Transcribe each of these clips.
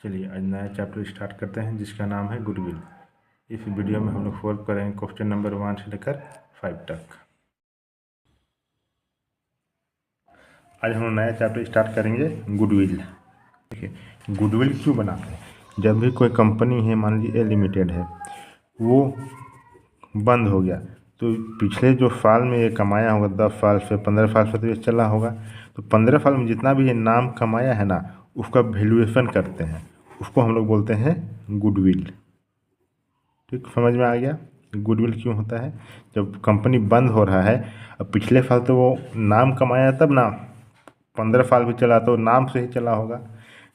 चलिए आज नया चैप्टर स्टार्ट करते हैं जिसका नाम है गुडविल। इस वीडियो में हम लोग सॉल्व करेंगे क्वेश्चन नंबर 1 से लेकर 5 तक। आज हम लोग नया चैप्टर स्टार्ट करेंगे गुडविल। देखिए गुडविल क्यों बनाते हैं? जब भी कोई कंपनी है, मान लीजिए ए लिमिटेड है, वो बंद हो गया तो पिछले जो साल में ये कमाया होगा 10 साल से 15 साल से तो ये चला होगा, तो 15 साल में जितना भी ये नाम कमाया है ना, उसका वैल्यूएशन करते हैं, उसको हम लोग बोलते हैं गुडविल। ठीक, समझ में आ गया गुडविल क्यों होता है? जब कंपनी बंद हो रहा है, अब पिछले साल तो वो नाम कमाया तब ना, 15 साल भी चला तो नाम से ही चला होगा।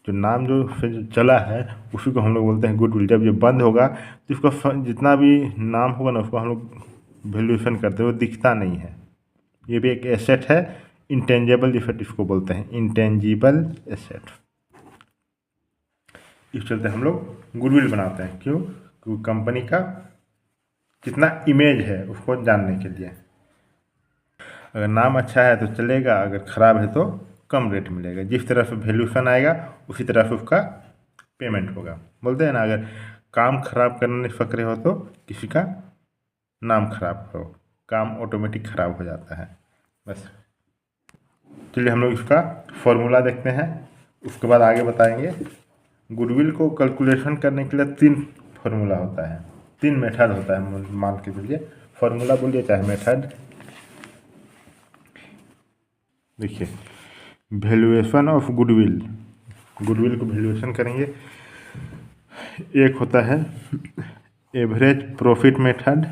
जो नाम जो फिर जो चला है उसी को हम लोग बोलते हैं गुडविल। जब ये बंद होगा तो इसका जितना भी नाम होगा ना, उसको हम लोग वैल्यूएशन करते हुए दिखता नहीं है। ये भी एक एसेट है, इंटेंजिबल एसेट इसको बोलते हैं, इंटेंजिबल एसेट। इस चलते हम लोग गुडविल बनाते हैं। क्यों? क्योंकि कंपनी का कितना इमेज है उसको जानने के लिए। अगर नाम अच्छा है तो चलेगा, अगर ख़राब है तो कम रेट मिलेगा। जिस तरह से वैल्यूएशन आएगा उसी तरह से उसका पेमेंट होगा। बोलते हैं ना, अगर काम खराब करने फक रहे हो तो किसी का नाम खराब करो, काम ऑटोमेटिक ख़राब हो जाता है। बस चलिए हम लोग इसका फॉर्मूला देखते हैं, उसके बाद आगे बताएंगे। गुडविल को कैलकुलेशन करने के लिए 3 फार्मूला होता है, 3 मेथड होता है, मान के चलिए। फार्मूला बोलिए चाहे मेथड। देखिए वैल्यूएशन ऑफ गुडविल, गुडविल को वैल्यूएशन करेंगे। एक होता है एवरेज प्रॉफिट मेथड,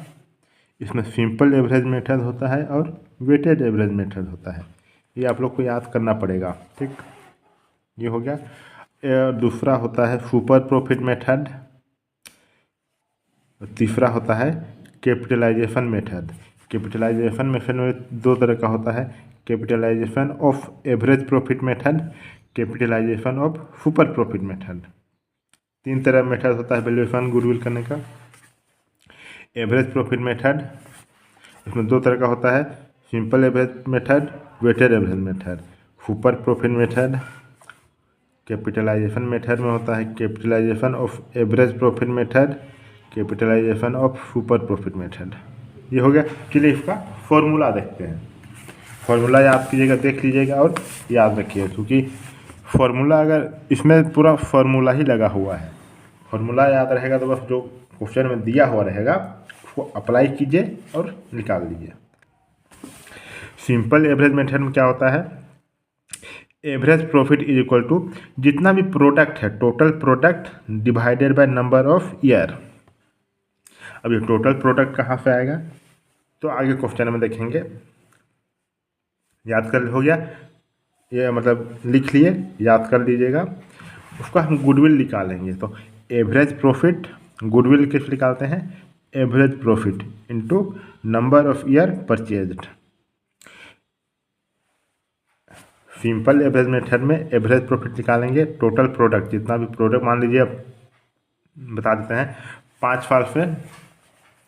इसमें सिंपल एवरेज मेथड होता है और वेटेड एवरेज मेथड होता है। ये आप लोग को याद करना पड़ेगा। ठीक, ये हो गया। दूसरा होता है सुपर प्रॉफिट मेथड। तीसरा होता है कैपिटलाइजेशन मेथड। कैपिटलाइजेशन मेथड में 2 तरह का होता है, capitalization of average profit method, capitalization of super profit method. 3 तरह मेथड होता है वैल्यूएशन गुडविल करने का। एवरेज प्रॉफिट मेथड, इसमें 2 तरह का होता है, simple average method, weighted average method. Super profit method capitalization method में होता है capitalization of average profit method, capitalization of super profit method. ये हो गया। चलिए इसका फॉर्मूला देखते हैं। फॉर्मूला याद कीजिएगा, देख लीजिएगा और याद रखिएगा, क्योंकि फॉर्मूला अगर इसमें पूरा फॉर्मूला ही लगा हुआ है, फॉर्मूला याद रहेगा तो बस जो क्वेश्चन में दिया हुआ रहेगा उसको अप्लाई कीजिए और निकाल लीजिए। सिंपल एवरेज मेथड में क्या होता है? Average profit is equal to जितना भी प्रोडक्ट है, total product divided by number of year. अब ये टोटल प्रोडक्ट कहाँ से आएगा तो आगे क्वेश्चन में देखेंगे। याद कर हो गया, ये मतलब लिख लिए, याद कर लीजिएगा। उसका हम गुडविल निकालेंगे तो एवरेज प्रॉफिट, गुडविल किस निकालते हैं? Average profit into number of year purchased. Simple average method में एवरेज प्रॉफिट निकालेंगे, टोटल प्रोडक्ट, जितना भी प्रोडक्ट, मान लीजिए अब बता देते हैं 5 साल से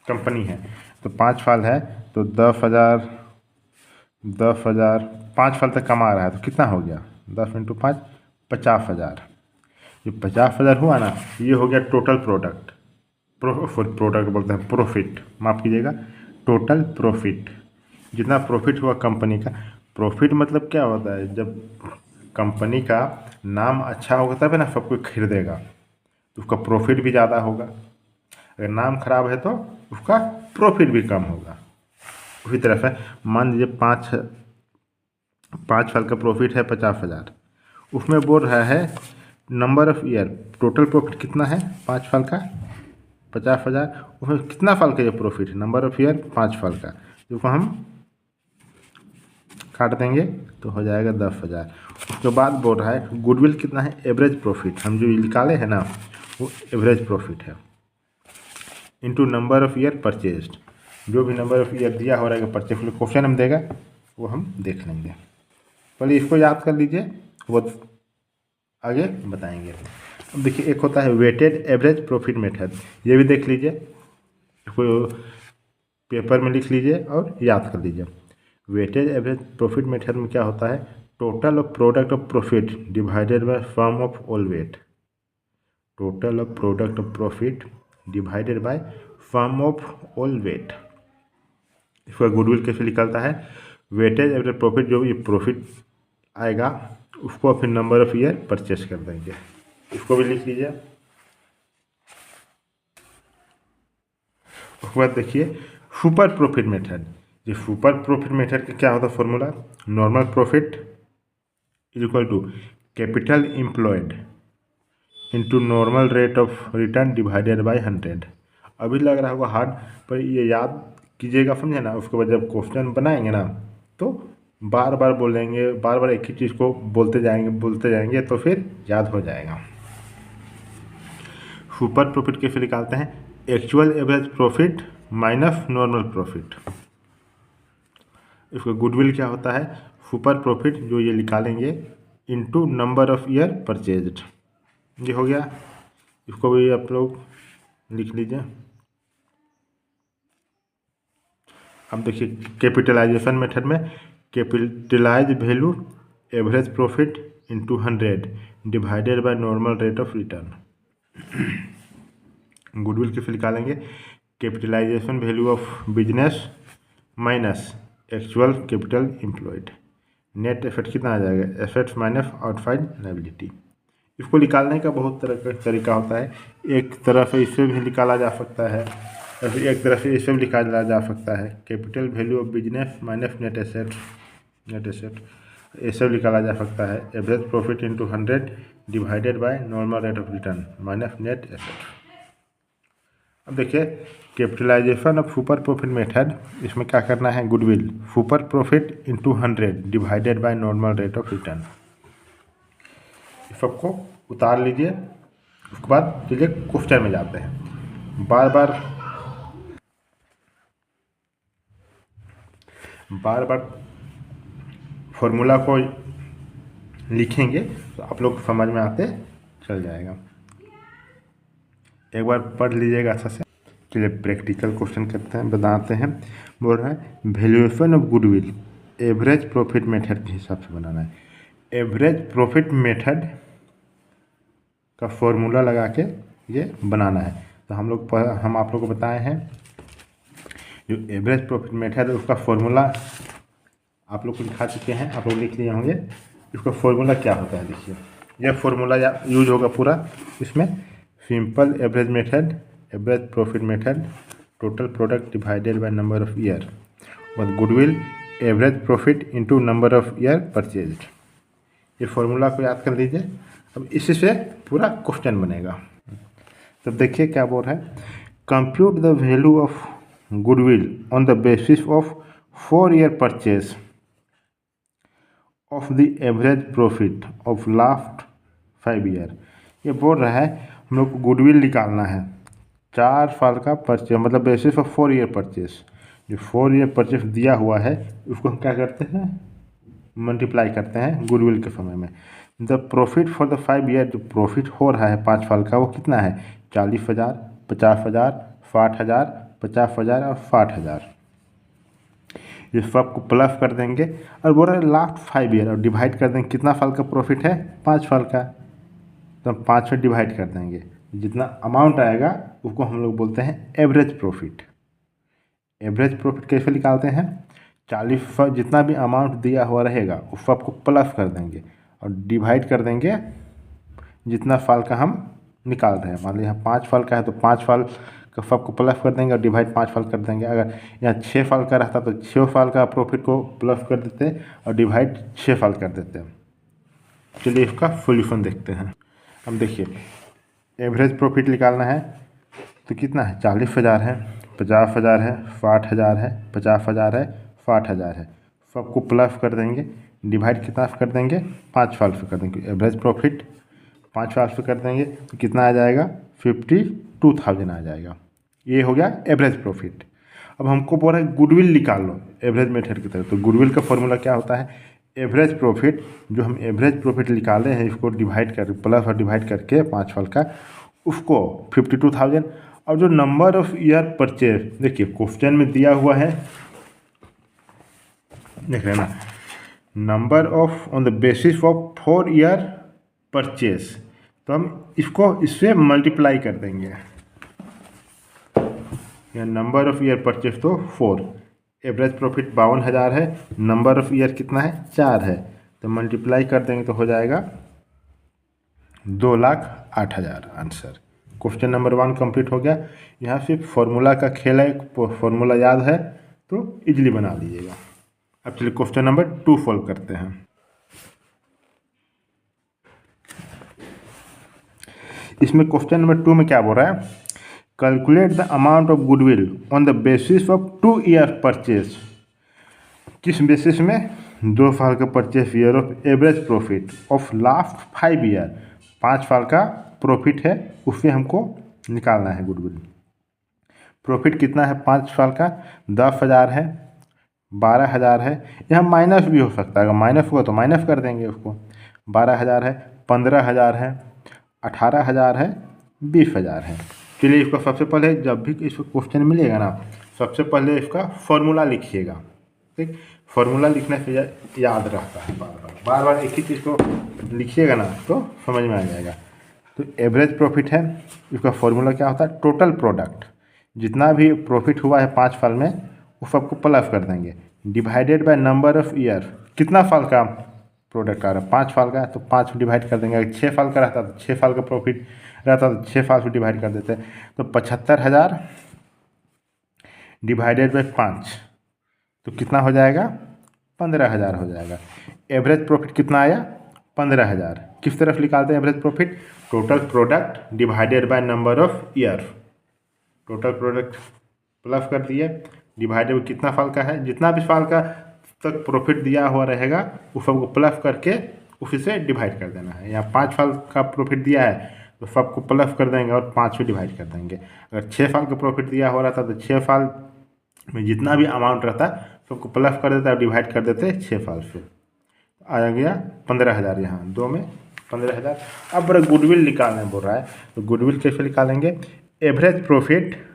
कंपनी है, तो 5 साल है तो 10,000 5 साल तक कमा रहा है तो कितना हो गया? 10 इंटू 5 50,000। ये 50,000 हुआ ना, ये हो गया टोटल प्रोडक्ट। प्रोडक्ट बोलते हैं प्रॉफिट, माफ़ कीजिएगा, टोटल प्रॉफिट। जितना प्रॉफिट हुआ कंपनी का। प्रॉफिट मतलब क्या होता है? जब कंपनी का नाम अच्छा होगा तब है ना सब कोई खरीदेगा, तो उसका प्रॉफिट भी ज़्यादा होगा। अगर नाम खराब है तो उसका प्रॉफिट भी कम होगा। उसी तरह से मान लीजिए 5 साल का प्रॉफिट है 50,000, उसमें बोल रहा है number of year, total profit कितना है 5 साल का? 50,000। उसमें कितना साल का ये प्रॉफिट है? नंबर ऑफ ईयर 5 साल का, जिसको हम काट देंगे तो हो जाएगा 10,000। उसके बाद बोल रहा है गुडविल कितना है? एवरेज प्रॉफिट, हम जो निकाले हैं ना वो एवरेज प्रॉफिट है, into number of year purchased. जो भी नंबर ऑफ ईयर दिया हो रहा है परचेज क्वेश्चन हम देगा वो हम देख लेंगे। पहले इसको याद कर लीजिए, वो आगे बताएंगे। अब देखिए एक होता है वेटेड एवरेज प्रॉफिट मेथड, ये भी देख लीजिए, इसको पेपर में लिख लीजिए और याद कर लीजिए। वेटेड एवरेज प्रॉफिट मेथड में क्या होता है? Total of product of profit divided by sum of all weight. Total of product of profit divided by sum of all weight. इसका गुडविल कैसे निकलता है, वेटेज एवरेज प्रॉफिट, जो ये प्रॉफिट आएगा उसको फिर नंबर ऑफ ईयर परचेस कर देंगे। इसको भी लिख लीजिए। उसके बाद देखिए सुपर प्रॉफिट मेथड। ये सुपर प्रॉफिट मेथड का क्या होता है formula, normal profit is equal to capital employed into normal rate of return divided by 100। अभी लग रहा होगा हार्ड, पर ये याद कीजिएगा, समझे ना। उसके बाद जब क्वेश्चन बनाएंगे ना तो बार बार बोलेंगे, बार बार एक ही चीज़ को बोलते जाएंगे तो फिर याद हो जाएगा। सुपर प्रॉफिट कैसे निकालते हैं, actual average profit minus normal profit. इसका गुडविल क्या होता है, सुपर प्रॉफिट जो ये निकालेंगे into number of year purchased. ये हो गया, इसको भी आप लोग लिख लीजिए। अब देखिए कैपिटलाइजेशन मेथड में capitalize value average profit into 100 divided by normal rate of return. Goodwill कैसे निकालेंगे, capitalization value of business minus actual capital employed. Net asset कितना आ जाएगा, एसेट्स माइनस आउटसाइड लायबिलिटी। इसको निकालने का बहुत तरह का तरीका होता है। एक तरफ इससे भी निकाला जा सकता है, एक तरफ से इससे भी निकाला जा सकता है। Capital value of business minus net asset ऐसे भी निकाला जा सकता है। Average profit into 100 divided by normal rate of return minus net asset. अब देखिए capitalization of super profit method, इसमें क्या करना है, goodwill super profit into 100 divided by normal rate of return. सबको उतार लीजिए। उसके बाद चलिए क्वेश्चन में जाते हैं। बार बार फॉर्मूला को लिखेंगे तो आप लोग समझ में आते चल जाएगा। एक बार पढ़ लीजिएगा अच्छा से। चलिए प्रैक्टिकल क्वेश्चन करते हैं, बताते हैं। बोल रहा है valuation of goodwill average profit method के हिसाब से बनाना है। एवरेज प्रॉफिट मेथड का फॉर्मूला लगा के ये बनाना है। तो हम आप लोग को बताए हैं जो एवरेज प्रॉफिट मेथड है उसका फॉर्मूला आप लोग को दिखा चुके हैं, आप लोग लिख लिए होंगे। इसका फॉर्मूला क्या होता है, देखिए यह फॉर्मूला यूज होगा पूरा इसमें। Simple average method, average profit method, total product divided by number of year, और goodwill average profit into number of year purchased. ये फॉर्मूला को याद कर लीजिए। अब इसी से पूरा क्वेश्चन बनेगा। तो देखिए क्या बोल रहा है, compute the value of goodwill on the basis of 4 year purchase of the average profit of last 5 year. ये बोल रहा है हम लोग को गुडविल निकालना है 4 साल का परचेज, मतलब बेसिस ऑफ 4 ईयर परचेज। जो 4 ईयर परचेज दिया हुआ है उसको हम क्या करते हैं, मल्टीप्लाई करते हैं गुडविल के समय में। The profit for the 5 year, जो प्रॉफिट हो रहा है 5 साल का, वो कितना है, 40,000, 50,000, 60,000, 50,000 और 60,000। ये सबको प्लस कर देंगे और बोल रहे लास्ट 5 ईयर, और डिवाइड कर देंगे कितना साल का प्रॉफिट है, 5 साल का, तो हम 5 से डिवाइड कर देंगे। जितना अमाउंट आएगा उसको हम लोग बोलते हैं एवरेज प्रॉफिट। एवरेज प्रॉफिट कैसे निकालते हैं, 40 जितना भी अमाउंट दिया हुआ रहेगा उस सबको प्लस कर देंगे और डिवाइड कर देंगे जितना साल का हम निकाल रहे हैं। मान लीजिए यहाँ 5 साल का है तो 5 साल का सबको प्लस कर देंगे और डिवाइड 5 साल कर देंगे। अगर यहाँ 6 साल का रहता तो 6 साल का प्रॉफिट को प्लस कर देते और डिवाइड 6 साल कर देते। चलिए इसका सोल्यूशन देखते हैं। अब देखिए एवरेज प्रॉफिट निकालना है तो कितना है, 40,000 है, 50,000 है, 60,000 है, 50,000 है, 60,000 है। सबको प्लस कर देंगे, डिवाइड कितना कर देंगे, 5 साल से कर देंगे। एवरेज प्रॉफिट 5 साल से कर देंगे तो कितना आ जाएगा, 52,000 आ जाएगा। ये हो गया एवरेज प्रॉफिट। अब हमको बोल रहा है गुडविल निकाल लो एवरेज मेथड की तरह। तो गुडविल का फॉर्मूला क्या होता है, एवरेज प्रॉफिट, जो हम एवरेज प्रॉफिट निकाले हैं इसको डिवाइड कर प्लस और डिवाइड करके 5 साल का, उसको 52,000। और जो नंबर ऑफ ईयर परचेज, देखिए क्वेश्चन में दिया हुआ है, देख रहे हैं ना, number of on the basis of 4 year purchase. तो हम इसको इससे मल्टीप्लाई कर देंगे। या नंबर ऑफ ईयर परचेज तो 4, एवरेज प्रॉफिट 52,000 है, नंबर ऑफ ईयर कितना है 4 है, तो मल्टीप्लाई कर देंगे तो हो जाएगा 2,08,000 आंसर। क्वेश्चन नंबर 1 कंप्लीट हो गया। यहाँ सिर्फ फॉर्मूला का खेल है, फॉर्मूला याद है तो इजीली बना लीजिएगा। अब चलिए क्वेश्चन नंबर 2 सॉल्व करते हैं। इसमें क्वेश्चन नंबर 2 में क्या बोल रहा है, calculate the amount of goodwill on the basis of 2 year purchase. किस बेसिस में, 2 साल का purchase year of average profit of last 5 year, 5 साल का प्रॉफिट है उससे हमको निकालना है गुडविल। प्रॉफिट कितना है 5 साल का, 10,000 है, 12,000 है, यहाँ माइनस भी हो सकता है, अगर माइनस हुआ तो माइनस कर देंगे उसको। 12,000 है, 15,000 है, 18,000 है, 20,000 है। चलिए इसको सबसे पहले जब भी इसको क्वेश्चन मिलेगा ना, सबसे पहले इसका फॉर्मूला लिखिएगा। ठीक, फॉर्मूला लिखने से याद रहता है, बार बार एक ही चीज़ को लिखिएगा ना तो समझ में आ जाएगा। तो एवरेज प्रॉफिट है, इसका फॉर्मूला क्या होता है, टोटल प्रोडक्ट, जितना भी प्रॉफिट हुआ है 5 साल में वो सबको प्लस कर देंगे, divided by number of year, कितना साल का प्रोडक्ट आ रहा है 5 साल का, तो 5 डिवाइड कर देंगे। अगर 6 साल का रहता तो 6 साल का प्रॉफिट रहता तो 6 साल से डिवाइड कर देते, तो 75,000 डिवाइडेड बाय 5 तो कितना हो जाएगा, 15,000 हो जाएगा। एवरेज प्रॉफिट कितना आया, 15,000। किस तरफ निकालते हैं average profit, total product divided by number of year, total product plus कर दिए, डिवाइडेड बाय कितना साल का है, जितना भी साल का तक प्रॉफिट दिया हुआ रहेगा उस सबको प्लस करके उसी से डिवाइड कर देना है। यहाँ 5 साल का प्रॉफिट दिया है तो सबको प्लस कर देंगे और 5 से डिवाइड कर देंगे। अगर 6 साल का प्रॉफिट दिया हो रहा था तो 6 साल में जितना भी अमाउंट रहता है सबको प्लस कर देता है और डिवाइड कर देते 6 साल से, आ गया 15,000। यहाँ 2 में 15,000। अब बड़ा गुडविल निकालने बोल रहा है, तो गुडविल कैसे निकालेंगे, एवरेज प्रॉफिट,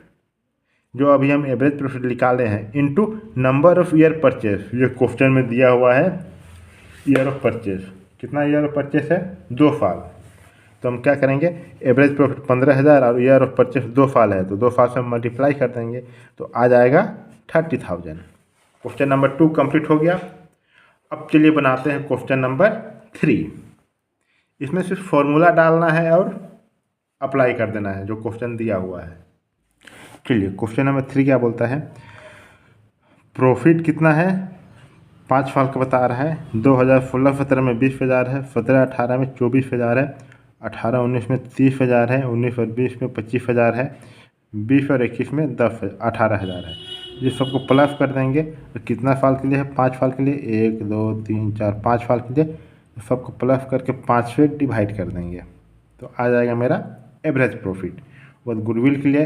जो अभी हम एवरेज प्रॉफिट निकाले हैं, into number of year purchase. ये क्वेश्चन में दिया हुआ है ईयर ऑफ परचेज, कितना ईयर ऑफ परचेज है 2 साल, तो हम क्या करेंगे, एवरेज प्रॉफिट 15,000 और ईयर ऑफ परचेज 2 साल है तो 2 साल से हम मल्टीप्लाई कर देंगे तो आ जाएगा 30,000। क्वेश्चन नंबर 2 कंप्लीट हो गया। अब चलिए बनाते हैं क्वेश्चन नंबर 3। इसमें सिर्फ फॉर्मूला डालना है और अप्लाई कर देना है जो क्वेश्चन दिया हुआ है। चलिए क्वेश्चन नंबर 3 क्या बोलता है, प्रॉफिट कितना है 5 साल का बता रहा है, 2016-17 में 20,000 है, 17-18 में 24,000 है, 18-19 में 30,000 है, 19 और 20 में 25,000 है, 20 और 21 में 18,000 है। ये सबको प्लस कर देंगे तो कितना साल के लिए है, 5 साल के लिए, 1 2 3 4 5 साल के लिए, सबको प्लस करके 5 से डिवाइड कर देंगे तो आ जाएगा मेरा एवरेज प्रॉफिट। और गुडविल के लिए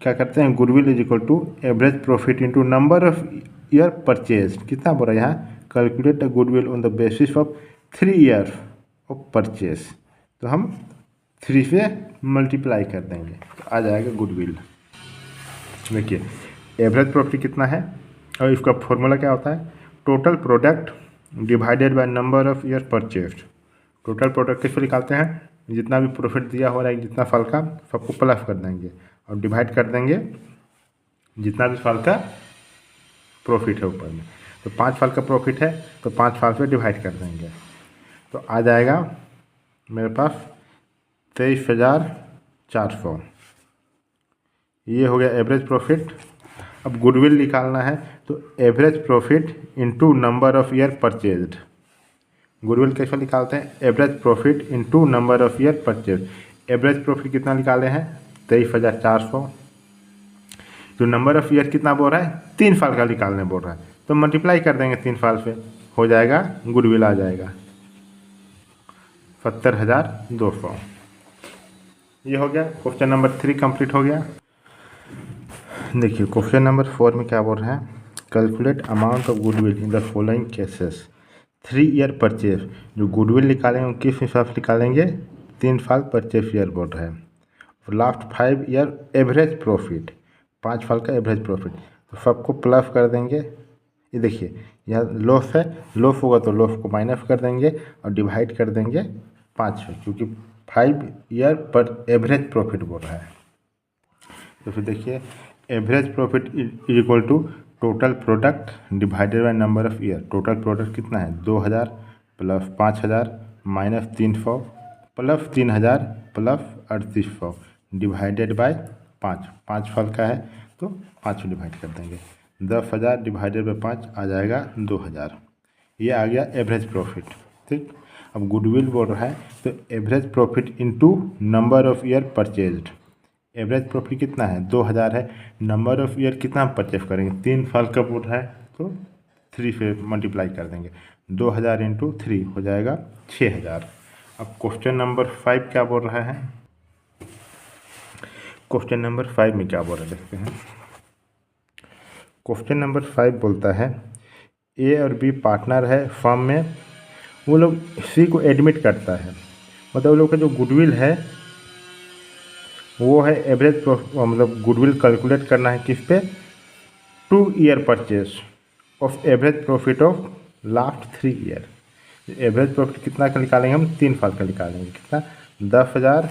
क्या करते हैं, goodwill is equal to average profit into number of year purchase. कितना बोल रहा है यहाँ, calculate the goodwill on the basis of 3 year of purchase, तो हम 3 से मल्टीप्लाई कर देंगे तो आ जाएगा गुडविल। देखिए एवरेज प्रॉफिट कितना है और इसका फॉर्मूला क्या होता है, total product divided by number of year purchase. Total product कैसे निकालते हैं, जितना भी प्रॉफिट दिया हो रहा है जितना साल का सबको प्लस कर देंगे और डिवाइड कर देंगे जितना भी साल का प्रॉफिट है ऊपर में। तो 5 साल का प्रॉफिट है तो 5 साल से डिवाइड कर देंगे तो आ जाएगा मेरे पास 23,400। ये हो गया एवरेज प्रॉफिट। अब गुडविल निकालना है तो average profit into number of year purchased. Goodwill कैसे निकालते हैं, average profit into number of year purchase. Average profit कितना निकाले हैं 23,400, जो नंबर ऑफ ईयर कितना बोल रहा है 3 साल का निकालने बोल रहा है तो मल्टीप्लाई कर देंगे 3 साल से, हो जाएगा गुडविल आ जाएगा 70,200। ये हो गया क्वेश्चन नंबर 3 कंप्लीट हो गया। देखिए क्वेश्चन नंबर 4 में क्या बोल रहा है, calculate amount of goodwill in the following cases. 3 year purchase, जो गुडविल निकालेंगे किस हिसाब से निकालेंगे, 3 साल परचेज ईयर बोल रहा है। लास्ट 5 ईयर एवरेज प्रॉफिट, 5 साल का एवरेज प्रॉफिट, तो सबको प्लस कर देंगे। ये देखिए यहाँ लॉस है, लॉस होगा तो लॉस को माइनस कर देंगे और डिवाइड कर देंगे 5 से, क्योंकि 5 ईयर पर एवरेज प्रॉफिट बोल रहा है। तो फिर देखिए average profit is equal to total product divided by number of year. Total product कितना है 2000 plus 5000 minus 300 plus 3000 plus 3800 divided by 5 फल का है तो 5 डिवाइड कर देंगे। 10,000 डिवाइडेड बाय 5 आ जाएगा 2000। ये आ गया एवरेज प्रॉफिट। ठीक, अब गुडविल बोल रहा है तो average profit into number of year purchased. Average profit कितना है 2000 है, नंबर ऑफ ईयर कितना हम परचेज करेंगे 3 साल का बोल रहा है तो 3 से मल्टीप्लाई कर देंगे। 2000 इंटू 3 हो जाएगा 6000। अब क्वेश्चन नंबर 5 क्या बोल रहा है, क्वेश्चन नंबर 5 में क्या बोल रहा है देखते हैं। क्वेश्चन नंबर 5 बोलता है ए और बी पार्टनर है फर्म में, वो लोग सी को एडमिट करता है, मतलब वो लोग का जो गुडविल है वो है एवरेज मतलब गुडविल कैलकुलेट करना है किस पे 2 year purchase of average profit of last 3 year. Average profit कितना का निकालेंगे हम 3 साल का निकालेंगे। कितना 10,000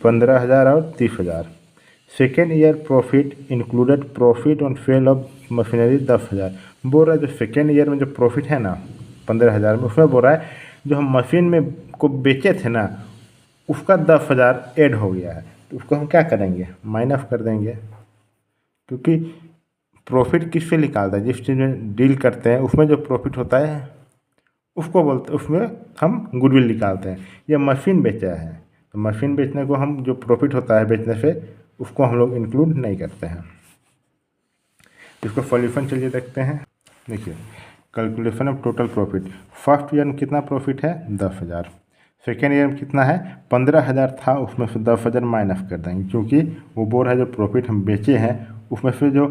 15,000 और 30,000। Second year profit included profit on sale of machinery 10,000। बोल रहा है जो सेकेंड ईयर में जो प्रॉफिट है ना 15,000 में, उसमें बोल रहा है जो हम मशीन में को बेचे थे ना उसका 10,000 ऐड हो गया है, तो उसको हम क्या करेंगे माइनस कर देंगे, क्योंकि प्रॉफिट किस पे निकालता है जिस चीज़ में डील करते हैं उसमें जो प्रॉफिट होता है उसको बोलते, उसमें हम गुडविल निकालते हैं। ये मशीन बेचा है तो मशीन बेचने को हम जो प्रॉफिट होता है बेचने से उसको हम लोग इंक्लूड नहीं करते हैं। इसको सॉल्यूशन चलिए देखते हैं। देखिए calculation of total profit, first year में कितना प्रॉफिट है 10,000, सेकेंड ईयर में कितना है 15,000 था, उसमें से 10,000 माइनस कर देंगे, क्योंकि वो बोल रहा है जो प्रॉफिट हम बेचे हैं उसमें से जो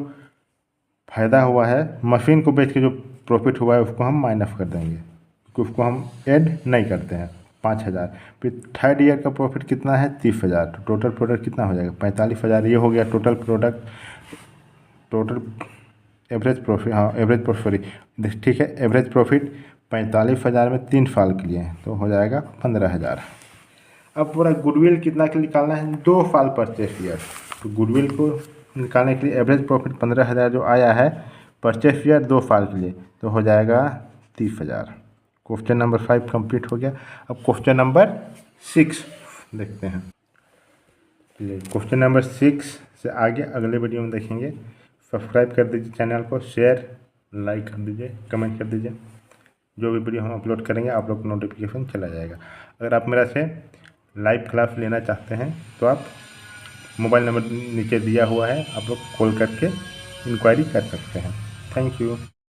फ़ायदा हुआ है मशीन को बेच के जो प्रॉफिट हुआ है उसको हम माइनस कर देंगे, क्योंकि उसको हम ऐड नहीं करते हैं 5,000। फिर थर्ड ईयर का प्रॉफिट कितना है 30,000, तो टोटल प्रोडक्ट कितना हो जाएगा 45,000। ये हो गया total product, total average profit, हाँ एवरेज प्रॉफिट सॉरी ठीक है, एवरेज प्रॉफिट 45,000 में 3 साल के लिए तो हो जाएगा 15,000। अब पूरा गुडविल कितना के निकालना है 2 साल परचेस ईयर, तो गुडविल को निकालने के लिए एवरेज प्रॉफिट 15,000 जो आया है परचेस ईयर 2 साल के लिए तो हो जाएगा 30,000। क्वेश्चन नंबर 5 कंप्लीट हो गया। अब क्वेश्चन नंबर 6 देखते हैं। क्वेश्चन नंबर 6 से आगे अगले वीडियो में देखेंगे। सब्सक्राइब कर दीजिए चैनल को, शेयर लाइक कर दीजिए, कमेंट कर दीजिए। जो भी वीडियो हम अपलोड करेंगे आप लोग को नोटिफिकेशन चला जाएगा। अगर आप मेरा से लाइव क्लास लेना चाहते हैं तो आप मोबाइल नंबर नीचे दिया हुआ है, आप लोग कॉल करके इंक्वायरी कर सकते हैं। Thank you.